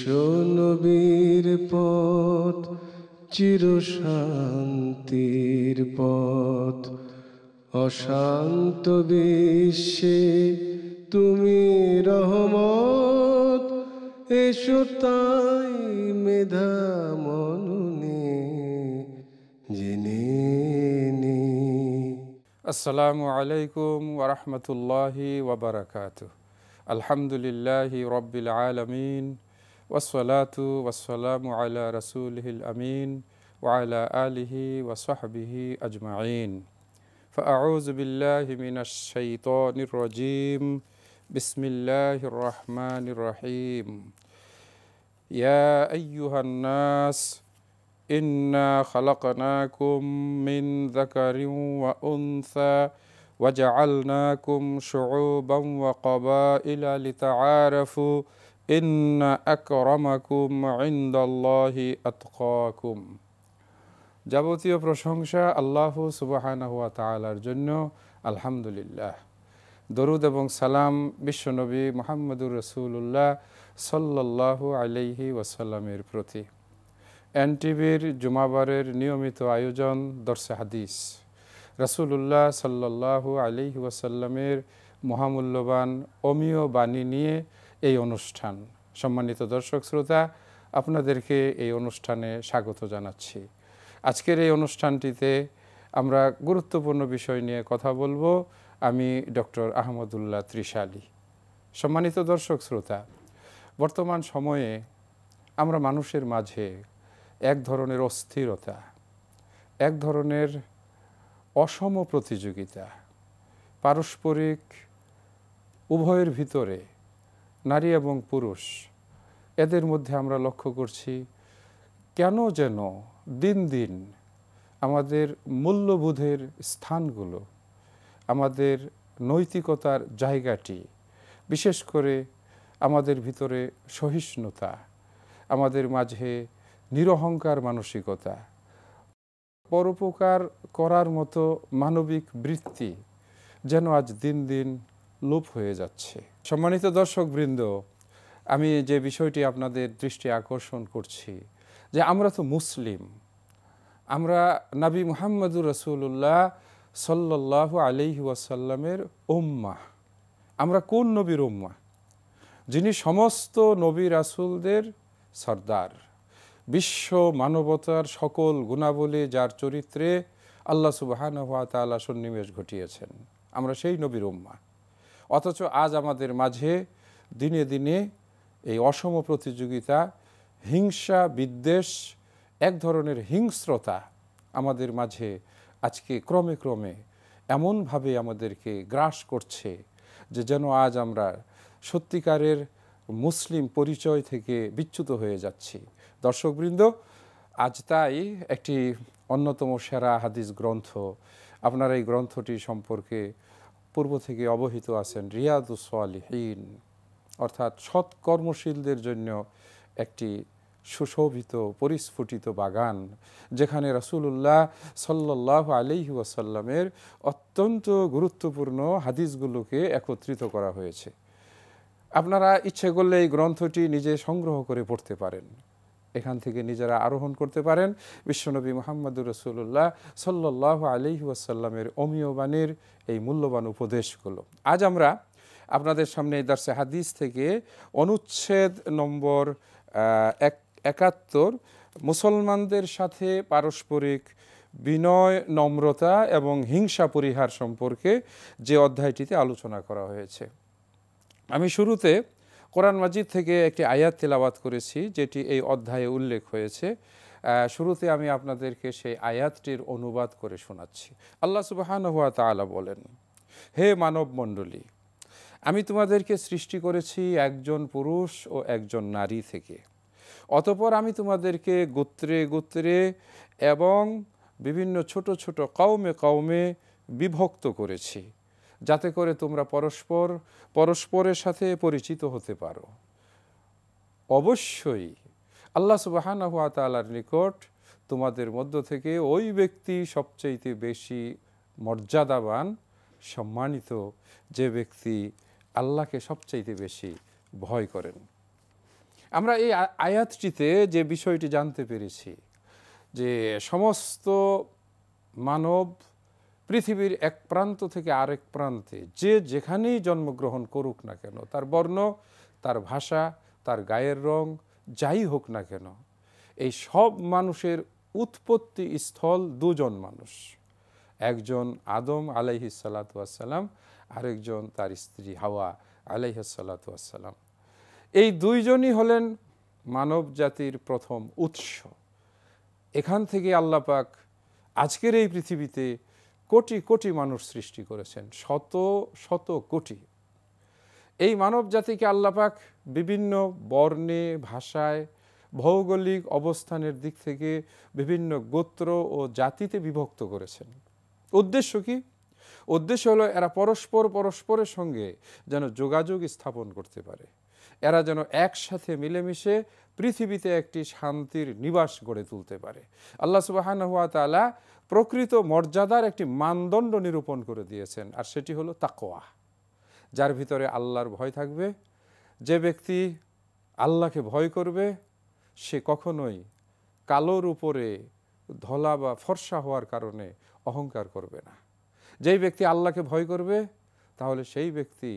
বিশ্ব নবীর পথ চিরশান্তির পথ, অশান্ত বিশ্বে তুমি রহমত, এসো তাই মেধা মননে জেনে নি। আসসালামু আলাইকুম ওয়া রাহমাতুল্লাহি ওয়া বারাকাতুহু। আলহামদুলিল্লাহি রাব্বিল আলামিন ওয়াসসালাতু ওয়াসসালামু আলা রাসূলিহিল আমিন ওয়া আলা আলিহি ওয়া সাহবিহি আজমাইন। ফাআউযু বিল্লাহি মিনাশ শাইতানির রাজীম। বিসমিল্লাহির রহমানির রহিম। ইয়া আইয়ুহান নাস ইন্না খালাকনাকুম মিন যাকারিন ওয়া উনসা ওয়াজআলনাকুম শুউবান ওয়া ক্বাবাইলা লিতাআরাফু ইন্না আকরামাকুম ইনদাল্লাহি আতকাকুম। যাবতীয় প্রশংসা আল্লাহ সুবহানাহু ওয়া তাআলার জন্য, আলহামদুলিল্লাহ। দরুদ এবং সালাম বিশ্বনবী মুহাম্মদুর রাসূলুল্লাহ সাল্লাল্লাহু আলাইহি ওয়াসাল্লামের প্রতি। এনটিভির জুমাবারের নিয়মিত আয়োজন দর্সে হাদিস, রাসূলুল্লাহ সাল্লাল্লাহু আলাইহি ওয়াসাল্লামের মহামূল্যবান অমীয় বাণী নিয়ে এই অনুষ্ঠান। সম্মানিত দর্শক শ্রোতা, আপনাদেরকে এই অনুষ্ঠানে স্বাগত জানাচ্ছি। আজকের এই অনুষ্ঠানটিতে আমরা গুরুত্বপূর্ণ বিষয় নিয়ে কথা বলবো। আমি ডক্টর আহমদুল্লাহ ত্রিশালী। সম্মানিত দর্শক শ্রোতা, বর্তমান সময়ে আমরা মানুষের মাঝে এক ধরনের অস্থিরতা, এক ধরনের অসম প্রতিযোগিতা, পারস্পরিক উভয়ের ভিতরে নারী এবং পুরুষ, এদের মধ্যে আমরা লক্ষ্য করছি কেন যেন দিন দিন আমাদের মূল্যবোধের স্থানগুলো, আমাদের নৈতিকতার জায়গাটি, বিশেষ করে আমাদের ভিতরে সহিষ্ণুতা, আমাদের মাঝে নিরহংকার মানসিকতা, পরোপকার করার মতো মানবিক বৃত্তি যেন আজ দিন দিন লোপ হয়ে যাচ্ছে। সম্মানিত দর্শকবৃন্দ, আমি যে বিষয়টি আপনাদের দৃষ্টি আকর্ষণ করছি যে আমরা তো মুসলিম, আমরা নবী মুহাম্মদুর রাসূলুল্লাহ সাল্লাল্লাহু আলাইহি ওয়াসাল্লামের উম্মাহ। আমরা কোন নবীর উম্মাহ? যিনি সমস্ত নবী রাসূলদের সর্দার, বিশ্ব মানবতার সকল গুণাবলী যার চরিত্রে আল্লাহ সুবহানাহু ওয়া তাআলা সন্নিবেশ ঘটিয়েছেন, আমরা সেই নবীর উম্মাহ। অথচ আজ আমাদের মাঝে দিনে দিনে এই অসম প্রতিযোগিতা, হিংসা, বিদ্বেষ, এক ধরনের হিংস্রতা আমাদের মাঝে আজকে ক্রমে ক্রমে এমনভাবে আমাদেরকে গ্রাস করছে যে যেন আজ আমরা সত্যিকারের মুসলিম পরিচয় থেকে বিচ্যুত হয়ে যাচ্ছি। দর্শকবৃন্দ, আজ তাই একটি অন্যতম সেরা হাদিস গ্রন্থ, আপনারা এই গ্রন্থটি সম্পর্কে পূর্ব থেকে অবহিত আছেন, রিয়াদুস সালিহিন, অর্থাৎ সৎ কর্মশীলদের জন্য একটি সুশোভিত পরিস্ফুটিত বাগান, যেখানে রাসূলুল্লাহ সাল্লাল্লাহু আলাইহি ওয়াসাল্লামের অত্যন্ত গুরুত্বপূর্ণ হাদিসগুলোকে একত্রিত করা হয়েছে। আপনারা ইচ্ছে করলে এই গ্রন্থটি নিজে সংগ্রহ করে পড়তে পারেন, এখান থেকে নিজেরা আরোহণ করতে পারেন বিশ্বনবী মুহাম্মদুর রাসূলুল্লাহ সাল্লাল্লাহু আলাইহি ওয়াসাল্লামের অমীয় বাণীর এই মূল্যবান উপদেশগুলো। আজ আমরা আপনাদের সামনে এই দর্সে হাদিস থেকে অনুচ্ছেদ নম্বর 71, মুসলমানদের সাথে পারস্পরিক বিনয়, নম্রতা এবং হিংসা পরিহার সম্পর্কে যে অধ্যায়টিতে আলোচনা করা হয়েছে। আমি শুরুতে কোরআন মাজিদ থেকে একটি আয়াত তেলাওয়াত করেছি, যেটি এই অধ্যায়ে উল্লেখ হয়েছে। শুরুতে আমি আপনাদেরকে সেই আয়াতটির অনুবাদ করে শোনাচ্ছি। আল্লাহ সুবহানাহু ওয়া তাআলা বলেন, হে মানব মণ্ডলী, আমি তোমাদেরকে সৃষ্টি করেছি একজন পুরুষ ও একজন নারী থেকে। অতঃপর আমি তোমাদেরকে গোত্রে গোত্রে এবং বিভিন্ন ছোট ছোট কওমে কওমে বিভক্ত করেছি, যাতে করে তোমরা পরস্পরের সাথে পরিচিত হতে পারো। অবশ্যই আল্লাহ সুবহানাহু ওয়া তাআলার নিকট তোমাদের মধ্য থেকে ওই ব্যক্তি সবচাইতে বেশি মর্যাদাবান, সম্মানিত, যে ব্যক্তি আল্লাহকে সবচাইতে বেশি ভয় করেন। আমরা এই আয়াতটিতে যে বিষয়টি জানতে পেরেছি যে সমস্ত মানব পৃথিবীর এক প্রান্ত থেকে আরেক প্রান্তে যে যেখানেই জন্মগ্রহণ করুক না কেন, তার বর্ণ, তার ভাষা, তার গায়ের রং যাই হোক না কেন, এই সব মানুষের উৎপত্তি স্থল দুজন মানুষ, একজন আদম আলাইহিস সালাতু ওয়াসসালাম, আরেকজন তার স্ত্রী হাওয়া আলাইহিস সালাতু ওয়াসসালাম। এই দুইজনই হলেন মানব জাতির প্রথম উৎস। এখান থেকে আল্লাহ পাক আজকের এই পৃথিবীতে কোটি কোটি মানুষ সৃষ্টি করেছেন, শত শত কোটি। এই মানব জাতিকে আল্লাহ পাক বিভিন্ন বর্ণে, ভাষায়, ভৌগোলিক অবস্থানের দিক থেকে বিভিন্ন গোত্র ও জাতিতে বিভক্ত করেছেন। উদ্দেশ্য কি? উদ্দেশ্য হলো এরা পরস্পরের সঙ্গে যেন যোগাযোগ স্থাপন করতে পারে, এরা যেন একসাথে মিলেমিশে পৃথিবীতে একটি শান্তির নিবাস গড়ে তুলতে পারে। আল্লাহ সুবহানাহু ওয়া তাআলা প্রকৃত মর্যাদার একটি মানদণ্ড নিরূপণ করে দিয়েছেন, আর সেটি হলো তাকওয়া, যার ভিতরে আল্লাহর ভয় থাকবে। যে ব্যক্তি আল্লাহকে ভয় করবে সে কখনোই কালোর উপরে ধলা বা ফর্সা হওয়ার কারণে অহংকার করবে না। যেই ব্যক্তি আল্লাহকে ভয় করবে তাহলে সেই ব্যক্তি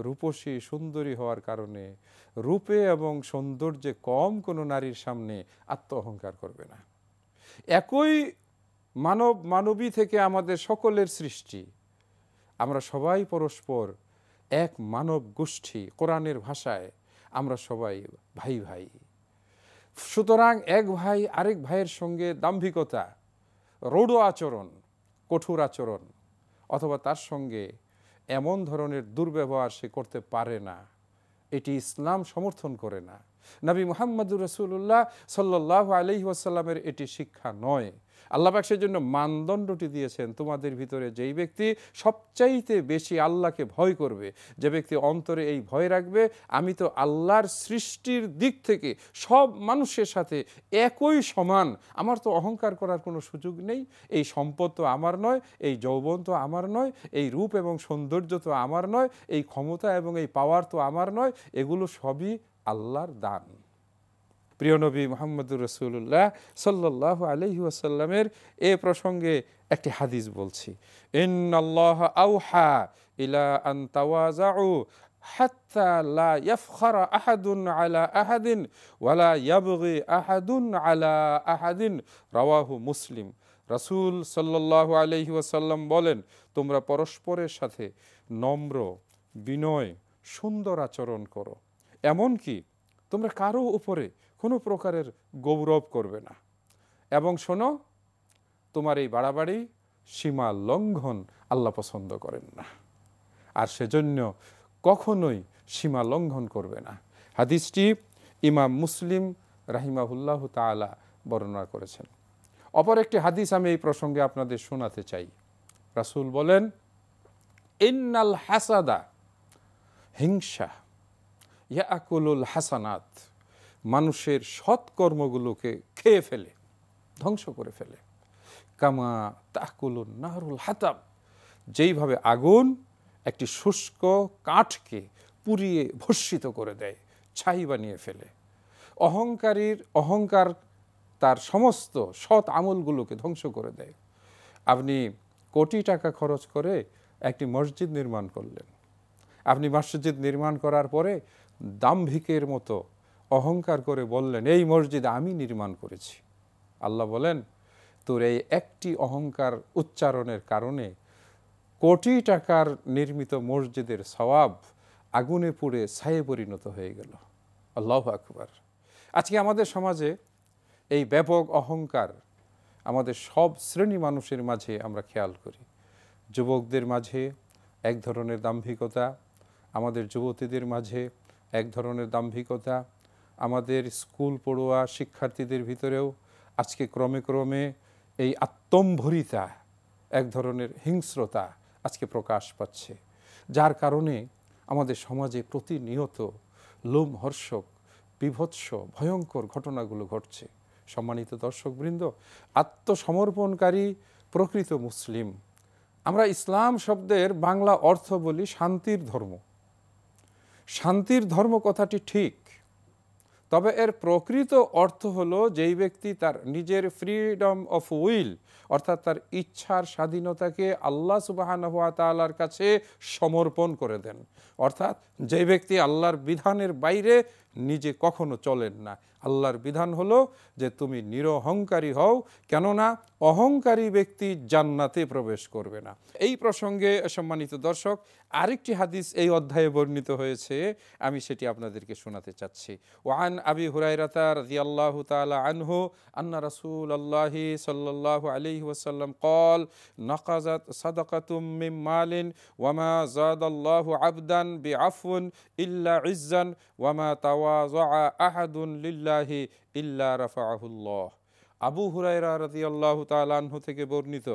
রূপসী সুন্দরী হওয়ার কারণে রূপে এবং সৌন্দর্যে কম কোনো নারীর সামনে আত্ম অহংকার করবে না। একই মানবী থেকে আমাদের সকলের সৃষ্টি, আমরা সবাই পরস্পর এক মানব গোষ্ঠী। কোরআনের ভাষায় আমরা সবাই ভাই ভাই। সুতরাং এক ভাই আরেক ভাইয়ের সঙ্গে দাম্ভিকতা, রূঢ় আচরণ, কঠোর আচরণ অথবা তার সঙ্গে এমন ধরনের দুর্ব্যবহার সে করতে পারে না, এটি ইসলাম সমর্থন করে না। নবী মুহাম্মদুর রাসূলুল্লাহ সাল্লাল্লাহু আলাইহি ওয়াসাল্লামের এটি শিক্ষা নয়। আল্লাহ পাক সেজন্য মানদণ্ডটি দিয়েছেন, তোমাদের ভিতরে যেই ব্যক্তি সবচাইতে বেশি আল্লাহকে ভয় করবে, যে ব্যক্তি অন্তরে এই ভয় রাখবে আমি তো আল্লাহর সৃষ্টির দিক থেকে সব মানুষের সাথে একই সমান, আমার তো অহংকার করার কোনো সুযোগ নেই, এই সম্পদ তো আমার নয়, এই যৌবন তো আমার নয়, এই রূপ এবং সৌন্দর্য তো আমার নয়, এই ক্ষমতা এবং এই পাওয়ার তো আমার নয়, এগুলো সবই আল্লাহর দান। প্রিয় নবী মুহাম্মদুর রাসূলুল্লাহ সাল্লাল্লাহু আলাইহি ওয়াসাল্লামের এ প্রসঙ্গে একটি হাদিস বলছি, ইন্নাল্লাহা আওহা ইলা আন তাওয়াযাউ হাত্তা লা ইয়াফখারা আহাদুন আলা আহাদিন ওয়ালা ইয়াবগি আহাদুন আলা আহাদিন, রাওয়াহু মুসলিম। রাসূল সাল্লাল্লাহু আলাইহি ওয়াসাল্লাম বলেন, তোমরা পরস্পরের সাথে নম্র, বিনয়, সুন্দর আচরণ করো, এমনকি তোমরা কারো উপরে কোনো প্রকারের গৌরব করবে না, এবং শোনো, তোমার এই বাড়াবাড়ি সীমা লঙ্ঘন আল্লাহ পছন্দ করেন না, আর সেজন্য কখনোই সীমা লঙ্ঘন করবে না। হাদিসটি ইমাম মুসলিম রাহিমাহুল্লাহু তাআলা বর্ণনা করেছেন। অপর একটি হাদিস আমি এই প্রসঙ্গে আপনাদের শোনাতে চাই। রাসূল বলেন, ইন্নাল হাসাদা, হিংসা, ইয়াকুলুল হাসানাত, মানুষের সৎকর্মগুলোকে খেয়ে ফেলে, ধ্বংস করে ফেলে। কামা তাকুলুন নাহরুল হাতাব, যেইভাবে আগুন একটি শুষ্ক কাঠকে পুড়িয়ে ভস্মিত করে দেয়, ছাই বানিয়ে ফেলে। অহংকার তার সমস্ত সৎ আমলগুলোকে ধ্বংস করে দেয়। আপনি কোটি টাকা খরচ করে একটি মসজিদ নির্মাণ করলেন, আপনি মসজিদ নির্মাণ করার পরে দাম্ভিকের মতো অহংকার করে বললেন, এই মসজিদ আমি নির্মাণ করেছি। আল্লাহ বলেন, তোর এই একটি অহংকার উচ্চারণের কারণে কোটি টাকার নির্মিত মসজিদের সওয়াব আগুনে পুড়ে ছায়ে পরিণত হয়ে গেল। আল্লাহু আকবার। আজকে আমাদের সমাজে এই ব্যাপক অহংকার আমাদের সব শ্রেণী মানুষের মাঝে আমরা খেয়াল করি। যুবকদের মাঝে এক ধরনের দাম্ভিকতা, আমাদের যুবতীদের মাঝে এক ধরনের দাম্ভিকতা, আমাদের স্কুল পড়ুয়া শিক্ষার্থীদের ভিতরেও আজকে ক্রমে ক্রমে এই আত্মম্ভরিতা, এক ধরনের হিংস্রতা আজকে প্রকাশ পাচ্ছে, যার কারণে আমাদের সমাজে প্রতিনিয়ত লোমহর্ষক, বিভৎস, ভয়ঙ্কর ঘটনাগুলো ঘটছে। সম্মানিত দর্শকবৃন্দ, আত্মসমর্পণকারী প্রকৃত মুসলিম, আমরা ইসলাম শব্দের বাংলা অর্থ বলি শান্তির ধর্ম। শান্তির ধর্ম কথাটি ঠিক, তবে এর প্রকৃত অর্থ হলো যেই ব্যক্তি তার নিজের ফ্রিডম অফ উইল অর্থাৎ তার ইচ্ছার স্বাধীনতাকে আল্লাহ সুবহানাহু ওয়া তাআলার কাছে সমর্পণ করে দেন, অর্থাৎ যে ব্যক্তি আল্লাহর বিধানের বাইরে নিজে কখনো চলেন না। আল্লাহর বিধান হলো যে তুমি নিরহংকারী হও, কেননা অহংকারী ব্যক্তি জান্নাতে প্রবেশ করবে না। এই প্রসঙ্গে সম্মানিত দর্শক আরেকটি হাদিস এই অধ্যায়ে বর্ণিত হয়েছে, আমি সেটি আপনাদেরকে শোনাতে চাচ্ছি। ওয়ান আবি হুরায়রাতা রাদিয়াল্লাহু তাআলা আনহু আন্না রাসূলুল্লাহি সাল্লাল্লাহু আলাইহি ওয়াসাল্লাম قال نقضت صدقة من مال وما زاد الله عبدا بعفو إلا عزا وما تواضع أحد لله إلا رفعه الله। আবু হুরায়রা রাদিয়াল্লাহু তাআলা আনহু থেকে বর্ণিত,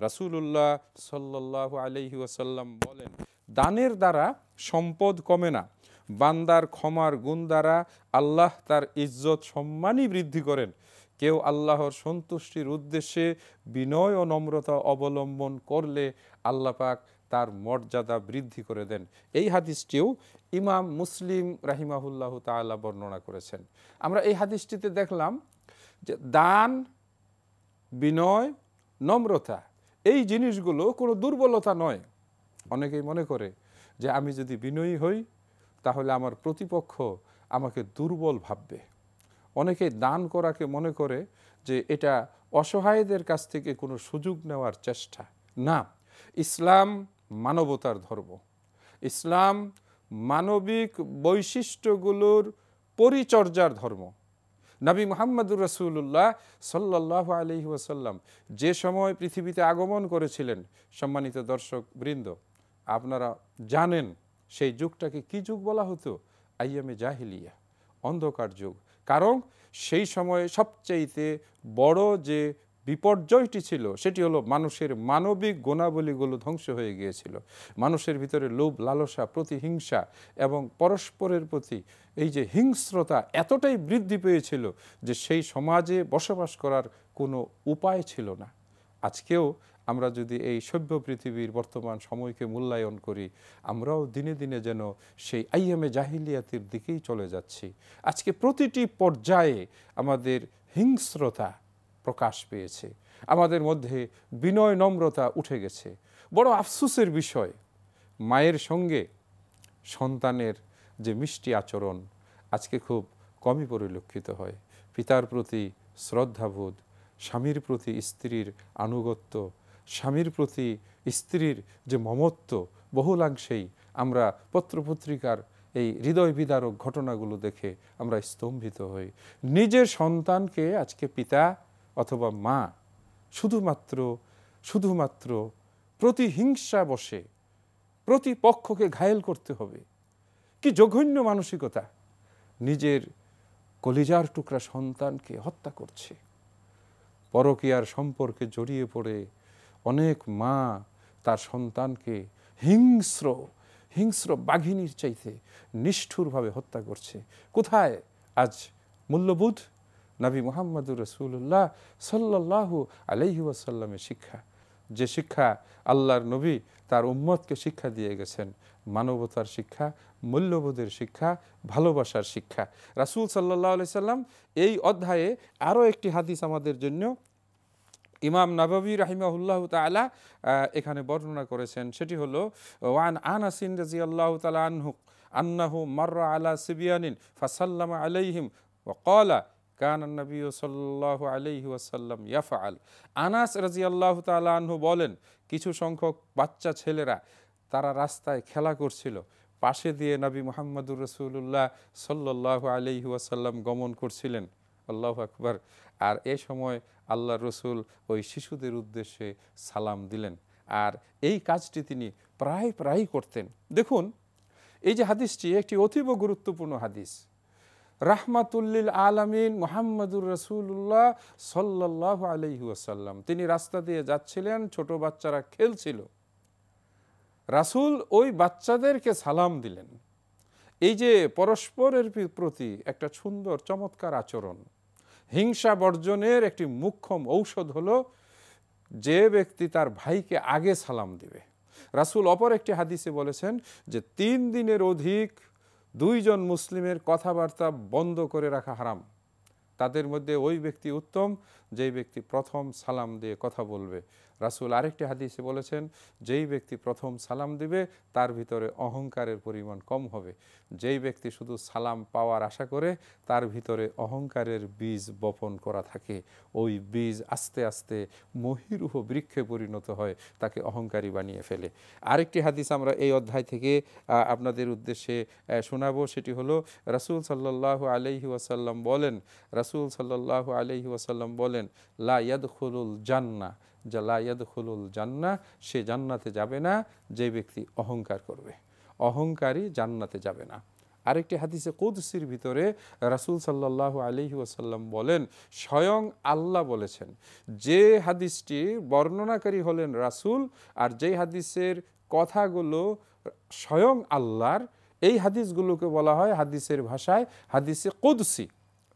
রাসূলুল্লাহ সাল্লাল্লাহু আলাইহি ওয়াসাল্লাম বলেন, দানের দ্বারা সম্পদ কমে না, বান্দার ক্ষমার গুণ দ্বারা আল্লাহ তার ইজ্জত সম্মানই বৃদ্ধি করেন। কেউ আল্লাহর সন্তুষ্টির উদ্দেশ্যে বিনয় ও নম্রতা অবলম্বন করলে আল্লাহ পাক তার মর্যাদা বৃদ্ধি করে দেন। এই হাদিসটিও ইমাম মুসলিম রাহিমাহুল্লাহ তাআলা বর্ণনা করেছেন। আমরা এই হাদিসটিতে দেখলাম যে দান, বিনয়, নম্রতা এই জিনিসগুলো কোনো দুর্বলতা নয়। অনেকেই মনে করে যে আমি যদি বিনয়ী হই তাহলে আমার প্রতিপক্ষ আমাকে দুর্বল ভাববে। অনেকে দান করাকে মনে করে যে এটা অসহায়দের কাছ থেকে কোনো সুযোগ নেওয়ার চেষ্টা। না, ইসলাম মানবতার ধর্ম। ইসলাম মানবিক বৈশিষ্ট্যগুলোর পরিচর্যার ধর্ম। নবী মুহাম্মদুর রাসূলুল্লাহ সাল্লাল্লাহু আলাইহি ওয়াসাল্লাম যে সময় পৃথিবীতে আগমন করেছিলেন, সম্মানিত দর্শক বৃন্দ, আপনারা জানেন সেই যুগটাকে কি যুগ বলা হতো? আইয়ামে জাহিলিয়া, অন্ধকার যুগ। কারণ সেই সময়ে সবচাইতে বড় যে বিপর্যয়টি ছিল সেটি হলো মানুষের মানবিক গুণাবলীগুলো ধ্বংস হয়ে গিয়েছিল। মানুষের ভিতরে লোভ, লালসা, প্রতিহিংসা এবং পরস্পরের প্রতি এই যে হিংস্রতা এতটাই বৃদ্ধি পেয়েছিল যে সেই সমাজে বসবাস করার কোনো উপায় ছিল না। আজকেও আমরা যদি এই সভ্য পৃথিবীর বর্তমান সময়কে মূল্যায়ন করি, আমরাও দিনে দিনে যেন সেই আইয়ামে জাহিলিয়াতের দিকেই চলে যাচ্ছি। আজকে প্রতিটি পর্যায়ে আমাদের হিংস্রতা প্রকাশ পেয়েছে, আমাদের মধ্যে বিনয় নম্রতা উঠে গেছে। বড় আফসোসের বিষয়, মায়ের সঙ্গে সন্তানের যে মিষ্টি আচরণ আজকে খুব কমই পরিলক্ষিত হয়। পিতার প্রতি শ্রদ্ধাবোধ, স্বামীর প্রতি স্ত্রীর আনুগত্য, স্বামীর প্রতি স্ত্রীর যে মমত্ব, বহুলাংশেই আমরা পত্রপত্রিকার এই হৃদয় বিদারক ঘটনাগুলো দেখে আমরা স্তম্ভিত হই। নিজের সন্তানকে আজকে পিতা অথবা মা শুধুমাত্র প্রতিহিংসা বশে প্রতিপক্ষকে ঘায়েল করতে হবে। কি জঘন্য মানসিকতা! নিজের কলিজার টুকরা সন্তানকে হত্যা করছে। পরকীয়ার সম্পর্কে জড়িয়ে পড়ে অনেক মা তার সন্তানকে হিংস্র বাঘিনীর চাইতে নিষ্ঠুরভাবে হত্যা করছে। কোথায় আজ মূল্যবোধ? নবী মুহাম্মদুর রাসূলুল্লাহ সাল্লাল্লাহু আলাইহি ওয়াসাল্লামের শিক্ষা, যে শিক্ষা আল্লাহর নবী তার উম্মতকে শিক্ষা দিয়ে গেছেন, মানবতার শিক্ষা, মূল্যবোধের শিক্ষা, ভালোবাসার শিক্ষা। রাসূল সাল্লাল্লাহু আলাইহি সাল্লাম এই অধ্যায়ে আরও একটি হাদিস আমাদের জন্য ইমাম নাবাবী রাহিমাহুল্লাহু তাআলা এখানে বর্ণনা করেছেন। সেটি হলো ওয়ান আনাসিন রাদিয়াল্লাহু তাআলা আনহু আন্নাহু মাররা আলা সিবিয়ানিন ফাসাল্লামা আলাইহিম ওয়া ক্বালা কানা নবী সাল্লাল্লাহু আলাইহি ওয়াসাল্লাম ইয়াফআল। আনাস রাদিয়াল্লাহু তাআলা আনহু বলেন, কিছু সংখ্যক বাচ্চা ছেলেরা তারা রাস্তায় খেলা করছিল, পাশে দিয়ে নবী মুহাম্মদুর রাসূলুল্লাহ সাল্লাল্লাহু আলাইহি ওয়াসাল্লাম গমন করছিলেন। আল্লাহু আকবার। আর এ সময় আল্লাহ রসুল ওই শিশুদের উদ্দেশ্যে সালাম দিলেন। আর এই কাজটি তিনি প্রায় করতেন। দেখুন, এই যে হাদিসটি একটি অতীব গুরুত্বপূর্ণ হাদিস। রাহমাতুল্লিল আলামিন মুহাম্মদুর রাসূলুল্লাহ সাল্লাল্লাহু আলাইহি ওয়াসাল্লাম তিনি রাস্তা দিয়ে যাচ্ছিলেন, ছোট বাচ্চারা খেলছিল, রাসূল ওই বাচ্চাদেরকে সালাম দিলেন। এই যে পরস্পরের প্রতি একটা সুন্দর চমৎকার আচরণ, হিংসা বর্জনের একটি মুখ্যম ঔষধ হলো যে ব্যক্তি তার ভাইকে আগে সালাম দিবে। রাসূল অপর একটি হাদিসে বলেছেন যে 3 দিনের অধিক দুইজন মুসলিমের কথাবার্তা বন্ধ করে রাখা হারাম। তাদের মধ্যে ওই ব্যক্তি উত্তম যেই ব্যক্তি প্রথম সালাম দিয়ে কথা বলবে। রাসূল আরেকটি হাদিসে বলেছেন, যেই ব্যক্তি প্রথম সালাম দিবে তার ভিতরে অহংকারের পরিমাণ কম হবে। যেই ব্যক্তি শুধু সালাম পাওয়ার আশা করে তার ভিতরে অহংকারের বীজ বপন করা থাকে, ওই বীজ আস্তে আস্তে মহীরুহ বৃক্ষে পরিণত হয়, তাকে অহংকারী বানিয়ে ফেলে। আরেকটি হাদিস আমরা এই অধ্যায় থেকে আপনাদের উদ্দেশ্যে শোনাবো। সেটি হলো রাসূল সাল্লাল্লাহু আলাইহি ওয়াসাল্লাম বলেন, রাসূল সাল্লাল্লাহু আলাইহি ওয়াসাল্লাম বলেন, লা ইয়াদখুলুল জান্নাহ, লা ইয়াদখুলুল জান্নাহ, সে জান্নাতে যাবে না যে ব্যক্তি অহংকার করবে। অহংকারী জান্নাতে যাবে না। আরেকটি হাদিসে কুদসির ভিতরে রাসূল সাল্লাল্লাহু আলাইহি ওয়াসাল্লাম বলেন, স্বয়ং আল্লাহ বলেছেন, যে হাদিসটি বর্ণনাকারী হলেন রাসূল আর যেই হাদিসের কথাগুলো স্বয়ং আল্লাহর, এই হাদিসগুলোকে বলা হয় হাদিসের ভাষায় হাদিসে কুদসি,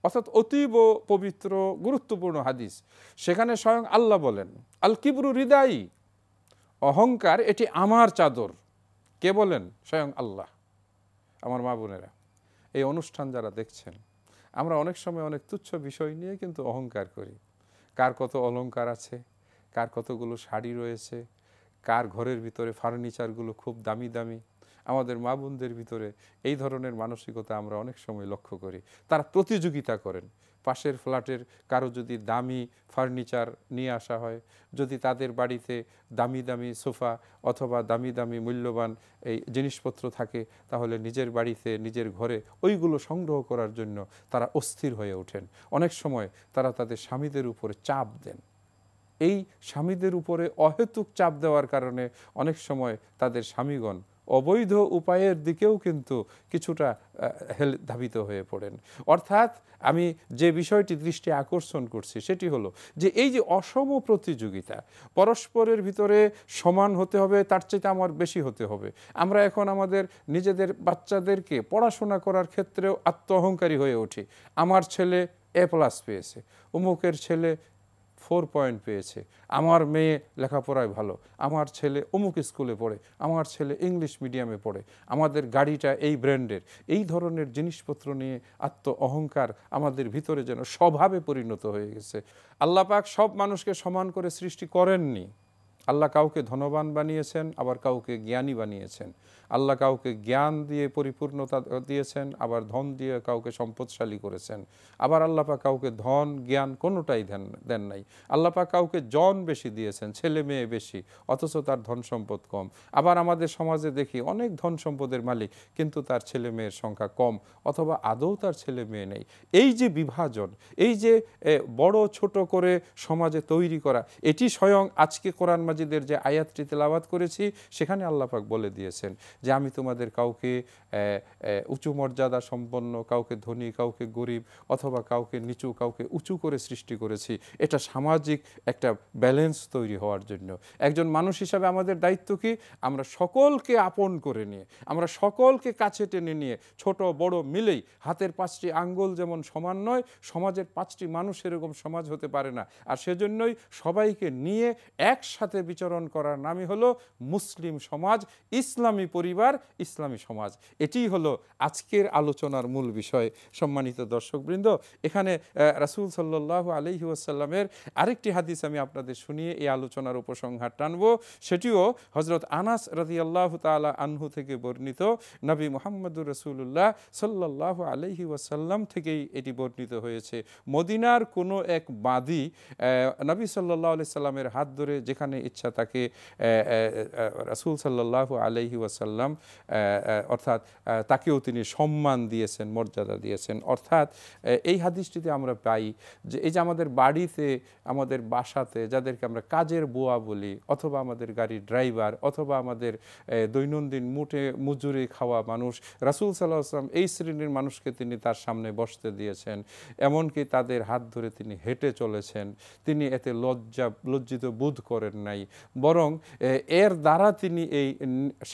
অর্থাৎ অতীব পবিত্র গুরুত্বপূর্ণ হাদিস। সেখানে স্বয়ং আল্লাহ বলেন, আল কিবরু রিদাই, অহংকার এটি আমার চাদর। কে বলেন? স্বয়ং আল্লাহ। আমার মা বোনেরা, এই অনুষ্ঠান যারা দেখছেন, আমরা অনেক সময় অনেক তুচ্ছ বিষয় নিয়ে কিন্তু অহংকার করি। কার কত অলংকার আছে, কার কতগুলো শাড়ি রয়েছে, কার ঘরের ভিতরে ফার্নিচারগুলো খুব দামি দামি। আমাদের মা বোনদের ভিতরে এই ধরনের মানসিকতা আমরা অনেক সময় লক্ষ্য করি। তারা প্রতিযোগিতা করেন। পাশের ফ্ল্যাটের কারো যদি দামি ফার্নিচার নিয়ে আসা হয়, যদি তাদের বাড়িতে দামি দামি সোফা অথবা দামি দামি মূল্যবান এই জিনিসপত্র থাকে, তাহলে নিজের বাড়িতে নিজের ঘরে ওইগুলো সংগ্রহ করার জন্য তারা অস্থির হয়ে ওঠেন। অনেক সময় তারা তাদের স্বামীদের উপরে চাপ দেন। এই স্বামীদের উপরে অহেতুক চাপ দেওয়ার কারণে অনেক সময় তাদের স্বামীগণ অবৈধ উপায়ের দিকেও কিন্তু কিছুটা ধাবিত হয়ে পড়েন। অর্থাৎ আমি যে বিষয়টি দৃষ্টি আকর্ষণ করছি সেটি হলো যে এই যে অসম প্রতিযোগিতা, পরস্পরের ভিতরে সমান হতে হবে, তার চাইতে আমার বেশি হতে হবে। আমরা এখন আমাদের নিজেদের বাচ্চাদেরকে পড়াশোনা করার ক্ষেত্রেও আত্ম অহংকারী হয়ে উঠি। আমার ছেলে A+ পেয়েছে, অমুকের ছেলে 4 পয়েন্ট পেয়েছে, আমার মেয়ে লেখাপড়ায় ভালো, আমার ছেলে অমুক স্কুলে পড়ে, আমার ছেলে ইংলিশ মিডিয়ামে পড়ে, আমাদের গাড়িটা এই ব্র্যান্ডের। এই ধরনের জিনিসপত্র নিয়ে আত্ম অহংকার আমাদের ভিতরে যেন স্বভাবে পরিণত হয়ে গেছে। আল্লাহ পাক সব মানুষকে সমান করে সৃষ্টি করেননি। আল্লাহ কাউকে ধনবান বানিয়েছেন, আবার কাউকে জ্ঞানী বানিয়েছেন। আল্লাহ কাউকে জ্ঞান দিয়ে পরিপূর্ণতা দিয়েছেন, আবার ধন দিয়ে কাউকে সম্পদশালী করেছেন। আবার আল্লাহ পাক কাউকে ধন জ্ঞান কোনোটাই দেন নাই। আল্লাহ পাক কাউকে জন বেশি দিয়েছেন, ছেলে মেয়ে বেশি, অথচ তার ধন সম্পদ কম। আবার আমাদের সমাজে দেখি অনেক ধন সম্পদের মালিক, কিন্তু তার ছেলে মেয়ের সংখ্যা কম, অথবা আদৌ তার ছেলে মেয়ে নেই। এই যে বিভাজন, এই যে বড় ছোট করে সমাজে তৈরি করা, এটি স্বয়ং আজকে কোরআন মাজিদের যে আয়াতটি তেলাওয়াত করেছি সেখানে আল্লাহ পাক বলে দিয়েছেন যে আমি তোমাদের কাউকে উঁচু মর্যাদা সম্পন্ন, কাউকে ধনী, কাউকে গরিব, অথবা কাউকে নিচু, কাউকে উঁচু করে সৃষ্টি করেছি। এটা সামাজিক একটা ব্যালেন্স তৈরি হওয়ার জন্য। একজন মানুষ হিসাবে আমাদের দায়িত্ব কি? আমরা সকলকে আপন করে নিয়ে, আমরা সকলকে কাছে টেনে নিয়ে, ছোট বড় মিলেই, হাতের 5টি আঙ্গুল যেমন সমান নয়, সমাজের 5টি মানুষ এরকম সমাজ হতে পারে না। আর সেজন্যই সবাইকে নিয়ে একসাথে বিচরণ করার নামই হলো মুসলিম সমাজ, ইসলামী পরিবার, ইসলামী সমাজ। এটিই হলো আজকের আলোচনার মূল বিষয়। সম্মানিত দর্শকবৃন্দ, এখানে রাসূল সাল্লাল্লাহু আলাইহি ওয়াসাল্লামের আরেকটি হাদিস আমি আপনাদের শুনিয়ে এই আলোচনার উপসংহার টানব। সেটিও হযরত আনাস রাদিয়াল্লাহু তাআলা আনহু থেকে বর্ণিত। নবী মুহাম্মদুর রাসূলুল্লাহ সাল্লাল্লাহু আলাইহি ওয়াসাল্লাম থেকেই এটি বর্ণিত হয়েছে। মদিনার কোনো এক বাদী নবী সাল্লাল্লাহু আলাইহি সাল্লামের হাত ধরে যেখানে ইচ্ছা তাকে রাসূল সাল্লাল্লাহু আলাইহি ওয়াসাল্লাম অর্থাৎ তাকেও তিনি সম্মান দিয়েছেন, মর্যাদা দিয়েছেন। অর্থাৎ এই হাদিসটিতে আমরা পাই যে এই যে আমাদের বাড়িতে, আমাদের বাসাতে যাদেরকে আমরা কাজের বুয়া বলি, অথবা আমাদের গাড়ির ড্রাইভার, অথবা আমাদের দৈনন্দিন মজুরি খাওয়া মানুষ, রাসূল সাল্লাল্লাহু আলাইহি ওয়াসাল্লাম এই শ্রেণীর মানুষকে তিনি তার সামনে বসতে দিয়েছেন। এমনকি তাদের হাত ধরে তিনি হেঁটে চলেছেন। তিনি এতে লজ্জিত বোধ করেন নাই, বরং এর দ্বারা তিনি এই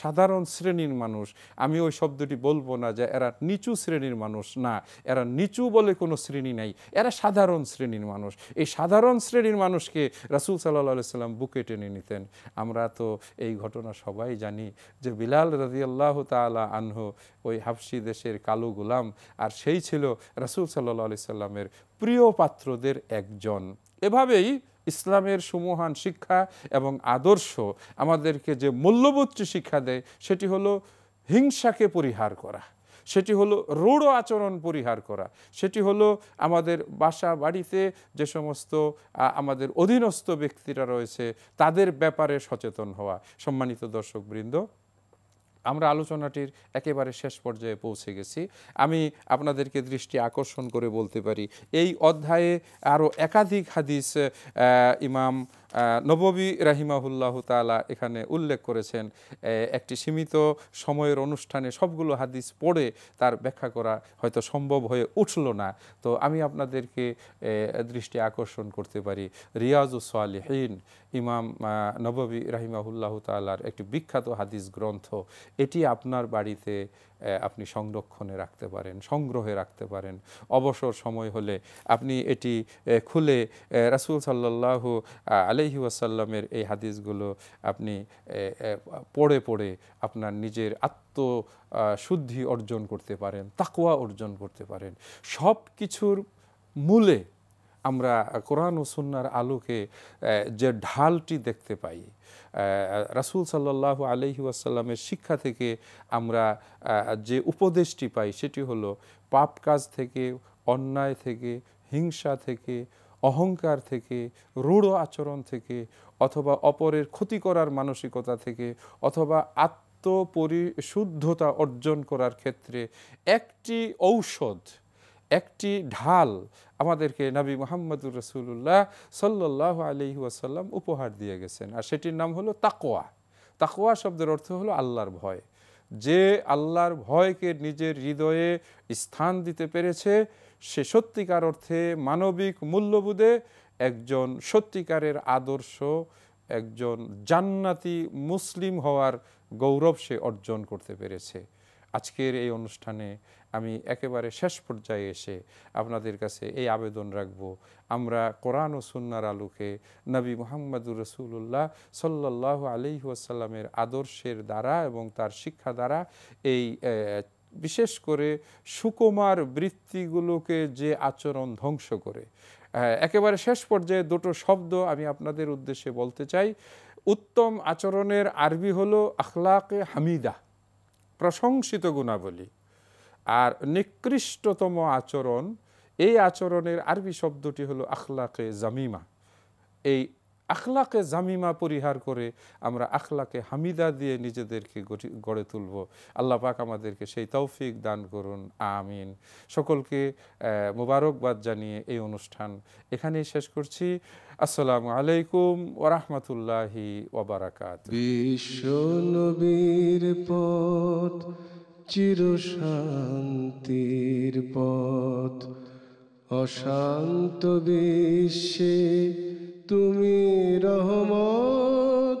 সাধারণ শ্রেণীর মানুষ, আমি ওই শব্দটি বলবো না যে এরা নিচু শ্রেণীর মানুষ, না, এরা নিচু বলে কোনো শ্রেণী নাই, এরা সাধারণ শ্রেণীর মানুষ। এই সাধারণ শ্রেণীর মানুষকে রাসূল সাল্লাল্লাহু আলাইহি সাল্লাম বুকে টেনে নিতেন। আমরা তো এই ঘটনা সবাই জানি যে বিলাল রাদিয়াল্লাহু তাআলা আনহু ওই হাবশি দেশের কালো গোলাম, আর সেই ছিল রাসূল সাল্লাল্লাহু আলাইহি সাল্লামের প্রিয় পাত্রদের একজন। এভাবেই ইসলামের সুমহান শিক্ষা এবং আদর্শ আমাদেরকে যে মূল্যবোধটি শিক্ষা দেয় সেটি হলো হিংসাকে পরিহার করা, সেটি হলো রূঢ় আচরণ পরিহার করা, সেটি হলো আমাদের বাসা বাড়িতে যে সমস্ত আমাদের অধীনস্থ ব্যক্তিরা রয়েছে তাদের ব্যাপারে সচেতন হওয়া। সম্মানিত দর্শকবৃন্দ, আমরা আলোচনাটির একেবারে শেষ পর্যায়ে পৌঁছে গেছি। আমি আপনাদেরকে দৃষ্টি আকর্ষণ করে বলতে পারি, এই অধ্যায়ে আরও একাধিক হাদিস ইমাম নববী রাহিমাহুল্লাহ তাআলা এখানে উল্লেখ করেছেন। একটি সীমিত সময়ের অনুষ্ঠানে সবগুলো হাদিস পড়ে তার ব্যাখ্যা করা হয়তো সম্ভব হয়ে উঠল না, তো আমি আপনাদেরকে দৃষ্টি আকর্ষণ করতে পারি রিয়াজুস সালিহিন, ইমাম নববী রাহিমাহুল্লাহ তাআলার একটি বিখ্যাত হাদিস গ্রন্থ। এটি আপনার বাড়িতে আপনি সংরক্ষণে রাখতে পারেন, সংগ্রহে রাখতে পারেন। অবসর সময় হলে আপনি এটি খুলে রাসূল সাল্লাল্লাহু আলাইহি ওয়াসাল্লামের এই হাদিসগুলো আপনি পড়ে পড়ে আপনার নিজের শুদ্ধি অর্জন করতে পারেন, তাকওয়া অর্জন করতে পারেন। সব কিছুর মূলে আমরা কোরআন ও সুন্নাহর আলোকে যে ঢালটি দেখতে পাই, রাসূল সাল্লাল্লাহু আলাইহি ওয়াসাল্লামের শিক্ষা থেকে আমরা যে উপদেশটি পাই সেটি হলো পাপ কাজ থেকে, অন্যায় থেকে, হিংসা থেকে, অহংকার থেকে, রূঢ় আচরণ থেকে, অথবা অপরের ক্ষতি করার মানসিকতা থেকে, অথবা আত্মপরিশুদ্ধতা অর্জন করার ক্ষেত্রে একটি ঔষধ, একটি ঢাল আমাদেরকে নবী মুহাম্মদুর রাসূলুল্লাহ সাল্লাল্লাহু আলাইহি ওয়াসাল্লাম উপহার দিয়ে গেছেন, আর সেটির নাম হলো তাকওয়া। তাকওয়া শব্দের অর্থ হলো আল্লাহর ভয়। যে আল্লাহর ভয়কে নিজের হৃদয়ে স্থান দিতে পেরেছে সে সত্যিকার অর্থে মানবিক মূল্যবোধে একজন সত্যিকারের আদর্শ, একজন জান্নাতি মুসলিম হওয়ার গৌরব সে অর্জন করতে পেরেছে। আজকের এই অনুষ্ঠানে আমি একেবারে শেষ পর্যায়ে এসে আপনাদের কাছে এই আবেদন রাখব, আমরা কোরআন ও সুন্নাহর আলোকে নবী মুহাম্মদুর রাসূলুল্লাহ সাল্লাল্লাহু আলাইহি ওয়াসাল্লামের আদর্শের দ্বারা এবং তার শিক্ষা দ্বারা এই বিশেষ করে সুকুমার বৃত্তিগুলোকে যে আচরণ ধ্বংস করে, একেবারে শেষ পর্যায়ে দুটো শব্দ আমি আপনাদের উদ্দেশ্যে বলতে চাই। উত্তম আচরণের আরবি হলো আখলাকে হামিদা, প্রশংসিত গুণাবলী, আর নিকৃষ্টতম আচরণ, এই আচরণের আরবি শব্দটি হলো আখলাকে জামিমা। এই আখলাকে জামিমা পরিহার করে আমরা আখলাকে হামিদা দিয়ে নিজেদেরকে গড়ে তুলব। আল্লাহ পাক আমাদেরকে সেই তৌফিক দান করুন, আমিন। সকলকে মোবারকবাদ জানিয়ে এই অনুষ্ঠান এখানেই শেষ করছি। আসসালামু আলাইকুম ওয়া রাহমাতুল্লাহি ওয়া বারাকাতুহু। বিশ্ব নবীর পথ চিরশান্তির পথ, অশান্ত বিশ্বে তুমি রহমত।